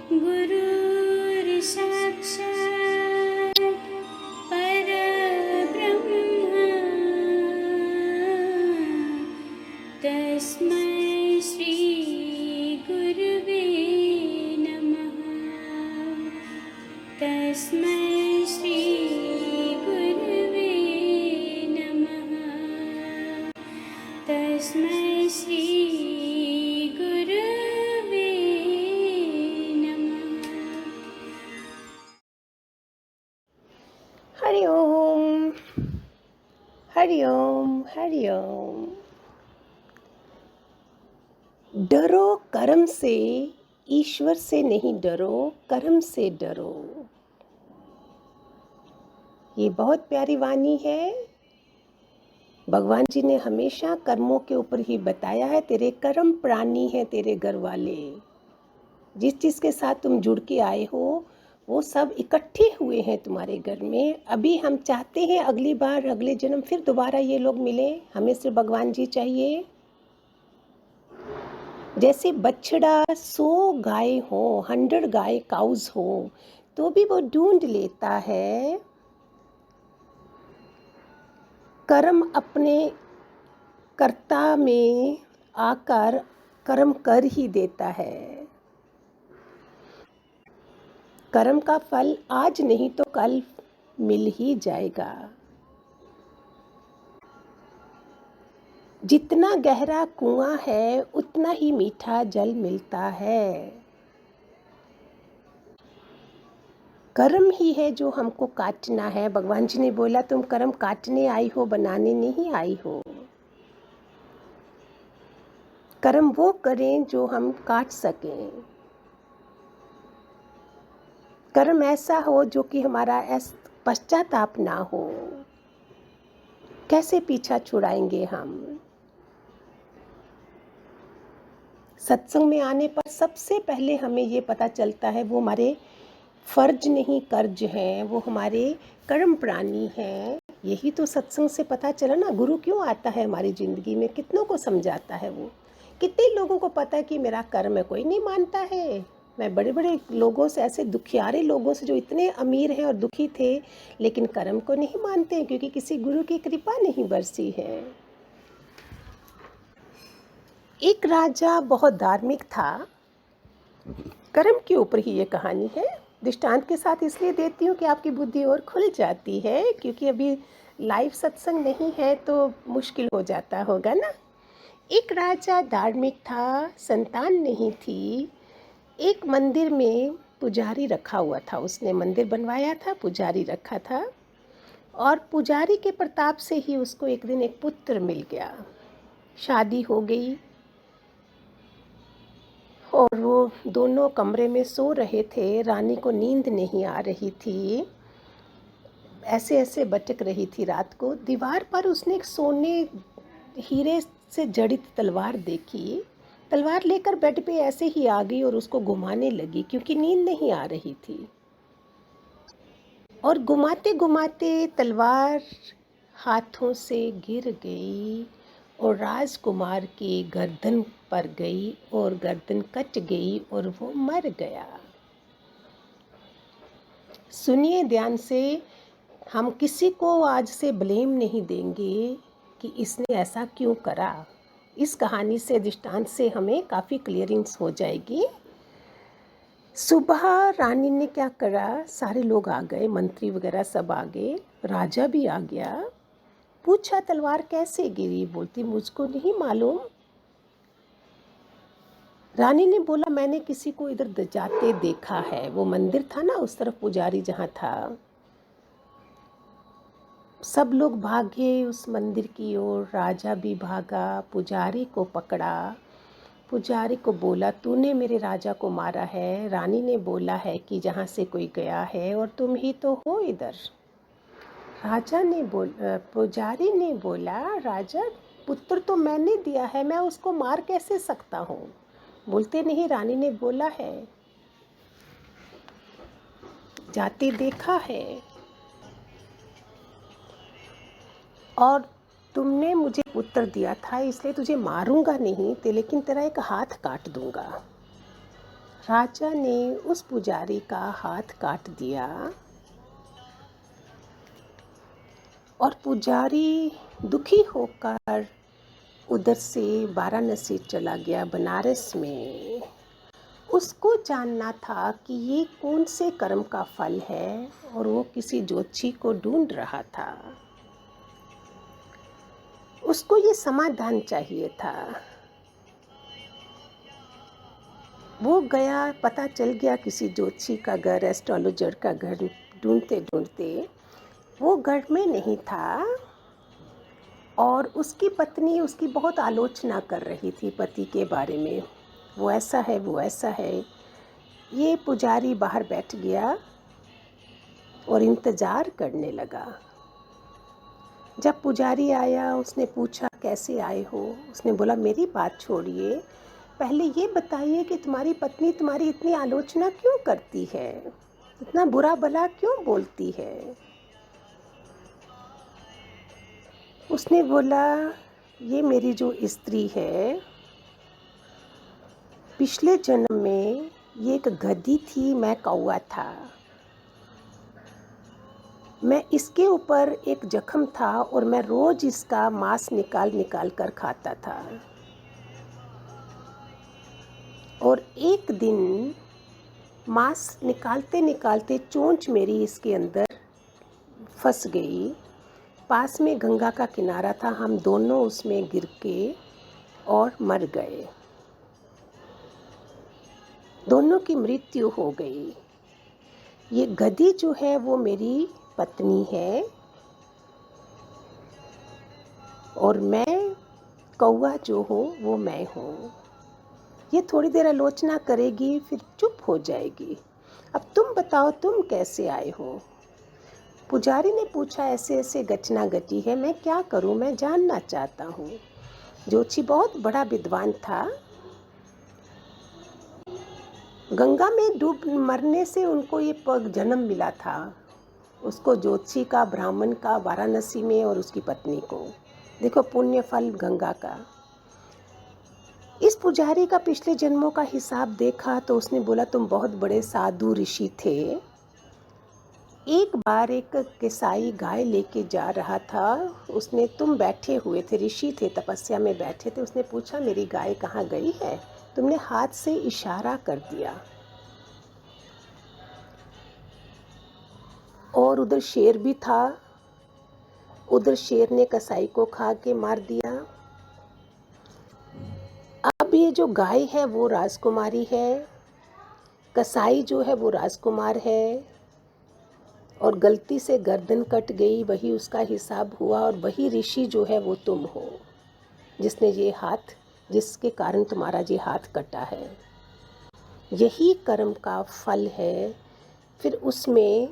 गुरुर्साक्षात् परब्रह्म तस्मै श्री गुरुवे नमः। तस्मै श्री गुरुवे नमः। तस्मै श्री गुरुवे नमः। हरि ओम हरि ओम हरि ओम। डरो कर्म से, ईश्वर से नहीं डरो, कर्म से डरो। ये बहुत प्यारी वाणी है। भगवान जी ने हमेशा कर्मों के ऊपर ही बताया है। तेरे कर्म प्राणी हैं, तेरे घर वाले, जिस चीज़ के साथ तुम जुड़ के आए हो वो सब इकट्ठे हुए हैं तुम्हारे घर में। अभी हम चाहते हैं अगली बार, अगले जन्म फिर दोबारा ये लोग मिले। हमें सिर्फ भगवान जी चाहिए। जैसे बछड़ा 100 गाय हो, 100 गाय काउज हो, तो भी वो ढूंढ लेता है। कर्म अपने कर्ता में आकर कर्म कर ही देता है। कर्म का फल आज नहीं तो कल मिल ही जाएगा। जितना गहरा कुआं है उतना ही मीठा जल मिलता है। कर्म ही है जो हमको काटना है। भगवान जी ने बोला तुम कर्म काटने आई हो, बनाने नहीं आई हो। कर्म वो करें जो हम काट सकें। कर्म ऐसा हो जो कि हमारा पश्चाताप ना हो। कैसे पीछा छुड़ाएंगे हम? सत्संग में आने पर सबसे पहले हमें ये पता चलता है वो हमारे फर्ज नहीं कर्ज हैं, वो हमारे कर्म प्राणी हैं। यही तो सत्संग से पता चला ना। गुरु क्यों आता है हमारी ज़िंदगी में, कितनों को समझाता है वो। कितने लोगों को पता है कि मेरा कर्म है, कोई नहीं मानता है। मैं बड़े बड़े लोगों से, ऐसे दुखियारे लोगों से जो इतने अमीर हैं और दुखी थे, लेकिन कर्म को नहीं मानते हैं क्योंकि किसी गुरु की कृपा नहीं बरसी है। एक राजा बहुत धार्मिक था। कर्म के ऊपर ही ये कहानी है। दृष्टांत के साथ इसलिए देती हूँ कि आपकी बुद्धि और खुल जाती है, क्योंकि अभी लाइव सत्संग नहीं है तो मुश्किल हो जाता होगा ना। एक राजा धार्मिक था, संतान नहीं थी। एक मंदिर में पुजारी रखा हुआ था। उसने मंदिर बनवाया था, पुजारी रखा था, और पुजारी के प्रताप से ही उसको एक दिन एक पुत्र मिल गया। शादी हो गई और वो दोनों कमरे में सो रहे थे। रानी को नींद नहीं आ रही थी, ऐसे ऐसे भटक रही थी रात को। दीवार पर उसने एक सोने हीरे से जड़ित तलवार देखी। तलवार लेकर बेड पे ऐसे ही आ गई और उसको घुमाने लगी क्योंकि नींद नहीं आ रही थी। और घुमाते घुमाते तलवार हाथों से गिर गई और राजकुमार की गर्दन पर गई और गर्दन कट गई और वो मर गया। सुनिए ध्यान से, हम किसी को आज से ब्लेम नहीं देंगे कि इसने ऐसा क्यों करा। इस कहानी से, दृष्टांत से हमें काफ़ी क्लियरिंग्स हो जाएगी। सुबह रानी ने क्या करा, सारे लोग आ गए, मंत्री वगैरह सब आ गए, राजा भी आ गया। पूछा तलवार कैसे गिरी? बोलती मुझको नहीं मालूम। रानी ने बोला मैंने किसी को इधर जाते देखा है। वो मंदिर था ना उस तरफ, पुजारी जहाँ था। सब लोग भागे उस मंदिर की ओर। राजा भी भागा, पुजारी को पकड़ा। पुजारी को बोला तूने मेरे राजा को मारा है। रानी ने बोला है कि जहाँ से कोई गया है और तुम ही तो हो इधर। पुजारी ने बोला राजा, पुत्र तो मैंने दिया है, मैं उसको मार कैसे सकता हूँ? बोलते नहीं, रानी ने बोला है, जाते देखा है और तुमने मुझे पुत्र दिया था, इसलिए तुझे मारूंगा नहीं, लेकिन तेरा एक हाथ काट दूंगा। राजा ने उस पुजारी का हाथ काट दिया और पुजारी दुखी होकर उधर से वाराणसी चला गया, बनारस में। उसको जानना था कि ये कौन से कर्म का फल है और वो किसी ज्योतिषी को ढूंढ रहा था। उसको ये समाधान चाहिए था। वो गया, पता चल गया किसी ज्योतिषी का घर, एस्ट्रोलॉजर का घर। ढूंढते ढूंढते वो घर में नहीं था और उसकी पत्नी उसकी बहुत आलोचना कर रही थी पति के बारे में। वो ऐसा है, वो ऐसा है। ये पुजारी बाहर बैठ गया और इंतज़ार करने लगा। जब पुजारी आया, उसने पूछा कैसे आए हो। उसने बोला मेरी बात छोड़िए, पहले ये बताइए कि तुम्हारी पत्नी तुम्हारी इतनी आलोचना क्यों करती है, इतना बुरा भला क्यों बोलती है। उसने बोला ये मेरी जो स्त्री है, पिछले जन्म में ये एक गधी थी, मैं कौवा था। मैं इसके ऊपर एक जख्म था और मैं रोज इसका मांस निकाल निकाल कर खाता था। और एक दिन मांस निकालते निकालते चोंच मेरी इसके अंदर फंस गई। पास में गंगा का किनारा था, हम दोनों उसमें गिर के और मर गए। दोनों की मृत्यु हो गई। ये गधी जो है वो मेरी पत्नी है और मैं कौवा जो हूँ वो मैं हूँ। ये थोड़ी देर आलोचना करेगी फिर चुप हो जाएगी। अब तुम बताओ तुम कैसे आए हो। पुजारी ने पूछा ऐसे ऐसे घटना घटी है, मैं क्या करूं, मैं जानना चाहता हूँ। ज्योतिषी बहुत बड़ा विद्वान था। गंगा में डूब मरने से उनको ये पग जन्म मिला था, उसको ज्योतिषी का, ब्राह्मण का, वाराणसी में, और उसकी पत्नी को। देखो पुण्य फल गंगा का। इस पुजारी का पिछले जन्मों का हिसाब देखा तो उसने बोला तुम बहुत बड़े साधु ऋषि थे। एक बार एक कसाई गाय लेके जा रहा था, उसने, तुम बैठे हुए थे, ऋषि थे, तपस्या में बैठे थे। उसने पूछा मेरी गाय कहाँ गई है, तुमने हाथ से इशारा कर दिया। और उधर शेर भी था, उधर शेर ने कसाई को खा के मार दिया। अब ये जो गाय है वो राजकुमारी है, कसाई जो है वो राजकुमार है, और गलती से गर्दन कट गई, वही उसका हिसाब हुआ। और वही ऋषि जो है वो तुम हो, जिसने ये हाथ, जिसके कारण तुम्हारा ये हाथ कटा है। यही कर्म का फल है। फिर उसमें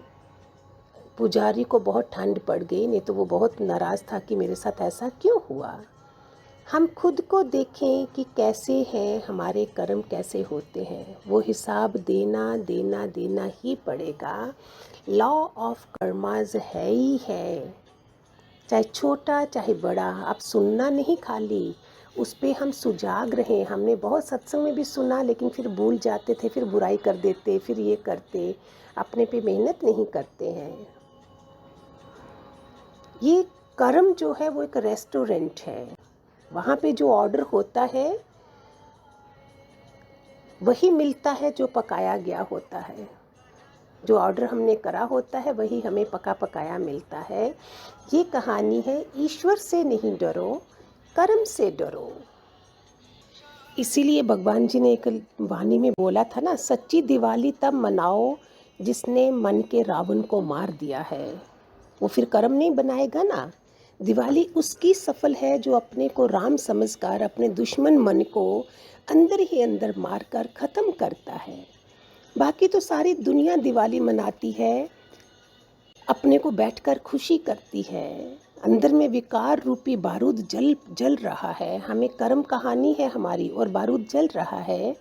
पुजारी को बहुत ठंड पड़ गई, नहीं तो वो बहुत नाराज़ था कि मेरे साथ ऐसा क्यों हुआ। हम खुद को देखें कि कैसे हैं हमारे कर्म, कैसे होते हैं। वो हिसाब देना देना देना ही पड़ेगा। लॉ ऑफ कर्माज है ही है, चाहे छोटा चाहे बड़ा। आप सुनना नहीं खाली, उस पर हम सुजाग रहें। हमने बहुत सत्संग में भी सुना, लेकिन फिर भूल जाते थे, फिर बुराई कर देते, फिर ये करते, अपने पे मेहनत नहीं करते हैं। ये कर्म जो है वो एक रेस्टोरेंट है। वहाँ पे जो ऑर्डर होता है वही मिलता है जो पकाया गया होता है। जो ऑर्डर हमने करा होता है वही हमें पका पकाया मिलता है। ये कहानी है, ईश्वर से नहीं डरो, कर्म से डरो। इसीलिए भगवान जी ने एक वाणी में बोला था ना, सच्ची दिवाली तब मनाओ जिसने मन के रावण को मार दिया है। वो फिर कर्म नहीं बनाएगा ना। दिवाली उसकी सफल है जो अपने को राम समझकर अपने दुश्मन मन को अंदर ही अंदर मारकर ख़त्म करता है। बाकी तो सारी दुनिया दिवाली मनाती है, अपने को बैठकर खुशी करती है। अंदर में विकार रूपी बारूद जल रहा है। हमें कर्म कहानी है हमारी और बारूद जल रहा है,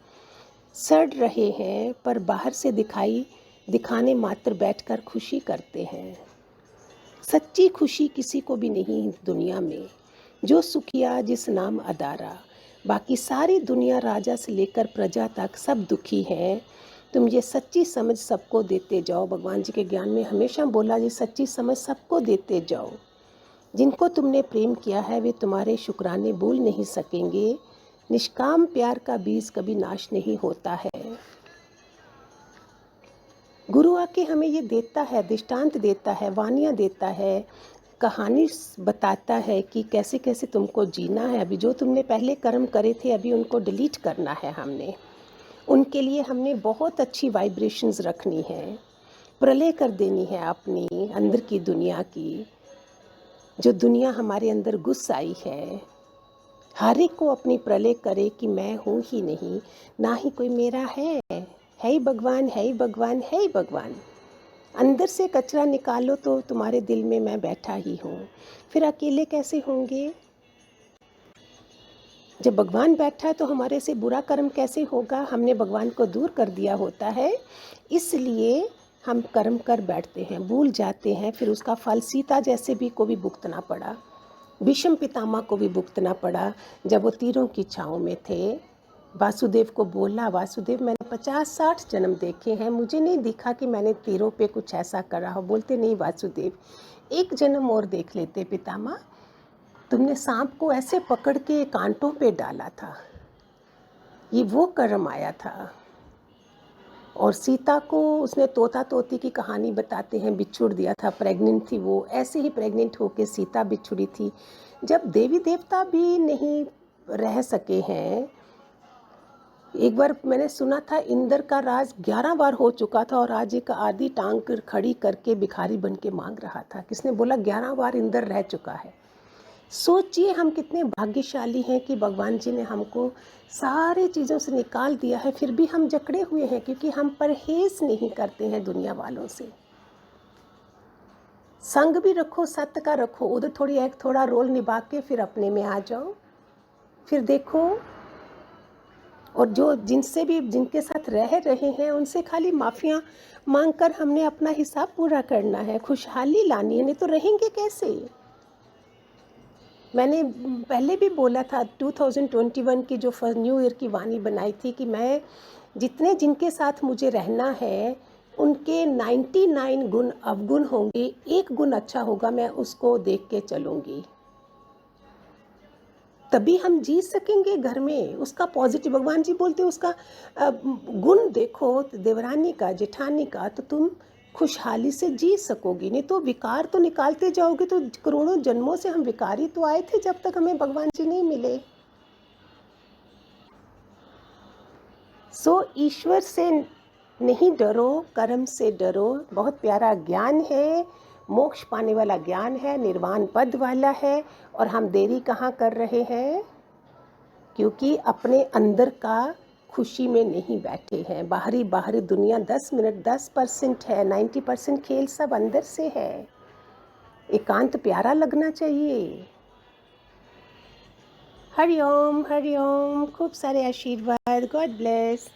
सड़ रहे हैं, पर बाहर से दिखाने मात्र बैठकर खुशी करते हैं। सच्ची खुशी किसी को भी नहीं दुनिया में। जो सुखिया जिस नाम अदारा, बाकी सारी दुनिया राजा से लेकर प्रजा तक सब दुखी हैं। तुम ये सच्ची समझ सबको देते जाओ। भगवान जी के ज्ञान में हमेशा बोला ये सच्ची समझ सबको देते जाओ। जिनको तुमने प्रेम किया है वे तुम्हारे शुक्राने भूल नहीं सकेंगे। निष्काम प्यार का बीज कभी नाश नहीं होता है। गुरु आके हमें ये देता है, दृष्टांत देता है, वानियाँ देता है, कहानी बताता है कि कैसे कैसे तुमको जीना है। अभी जो तुमने पहले कर्म करे थे अभी उनको डिलीट करना है हमने। उनके लिए हमने बहुत अच्छी वाइब्रेशंस रखनी है, प्रलय कर देनी है अपनी अंदर की दुनिया की। जो दुनिया हमारे अंदर घुस आई है, हर एक को अपनी प्रलय करे कि मैं हूँ ही नहीं, ना ही कोई मेरा है ही भगवान, है ही भगवान, है ही भगवान। अंदर से कचरा निकालो तो तुम्हारे दिल में मैं बैठा ही हूँ। फिर अकेले कैसे होंगे? जब भगवान बैठा है तो हमारे से बुरा कर्म कैसे होगा? हमने भगवान को दूर कर दिया होता है, इसलिए हम कर्म कर बैठते हैं, भूल जाते हैं। फिर उसका फल सीता जैसे भी को भी भुगतना पड़ा, भीष्म पितामह को भी भुगतना पड़ा। जब वो तीरों की छाँव में थे, वासुदेव को बोला, वासुदेव मैंने 50-60 जन्म देखे हैं, मुझे नहीं दिखा कि मैंने तीरों पे कुछ ऐसा करा हो। बोलते नहीं वासुदेव, एक जन्म और देख लेते पितामह, तुमने सांप को ऐसे पकड़ के कांटों पे डाला था, ये वो कर्म आया था। और सीता को उसने तोता तोती की कहानी बताते हैं, बिछुड़ दिया था, प्रेग्नेंट थी वो, ऐसे ही प्रेग्नेंट होके सीता बिछुड़ी थी। जब देवी देवता भी नहीं रह सके हैं, एक बार मैंने सुना था इंद्र का राज 11 बार हो चुका था और आज एक आधी टांग खड़ी करके भिखारी बन के मांग रहा था। किसने बोला 11 बार इंद्र रह चुका है। सोचिए हम कितने भाग्यशाली हैं कि भगवान जी ने हमको सारी चीज़ों से निकाल दिया है, फिर भी हम जकड़े हुए हैं क्योंकि हम परहेज नहीं करते हैं दुनिया वालों से। संग भी रखो, सत्य का रखो, उधर थोड़ा रोल निभा के फिर अपने में आ जाओ, फिर देखो। और जो जिनके साथ रह रहे हैं उनसे खाली माफ़ियाँ मांग कर हमने अपना हिसाब पूरा करना है, खुशहाली लानी है, नहीं तो रहेंगे कैसे? मैंने पहले भी बोला था 2021 की जो न्यू ईयर की वाणी बनाई थी कि मैं जिनके साथ मुझे रहना है उनके 99 गुण अवगुण होंगे, एक गुण अच्छा होगा, मैं उसको देख के चलूँगी, तभी हम जी सकेंगे घर में। उसका पॉजिटिव, भगवान जी बोलते उसका गुण देखो देवरानी का, जेठानी का, तो तुम खुशहाली से जी सकोगी। नहीं तो विकार तो निकालते जाओगे तो करोड़ों जन्मों से हम विकारी तो आए थे जब तक हमें भगवान जी नहीं मिले। सो ईश्वर से नहीं डरो, कर्म से डरो। बहुत प्यारा ज्ञान है, मोक्ष पाने वाला ज्ञान है, निर्वाण पद वाला है। और हम देरी कहाँ कर रहे हैं? क्योंकि अपने अंदर का खुशी में नहीं बैठे हैं। बाहरी दुनिया 10 मिनट 10% है, 90% खेल सब अंदर से है। एकांत प्यारा लगना चाहिए। हरि ओम, हरि ओम। खूब सारे आशीर्वाद। God bless.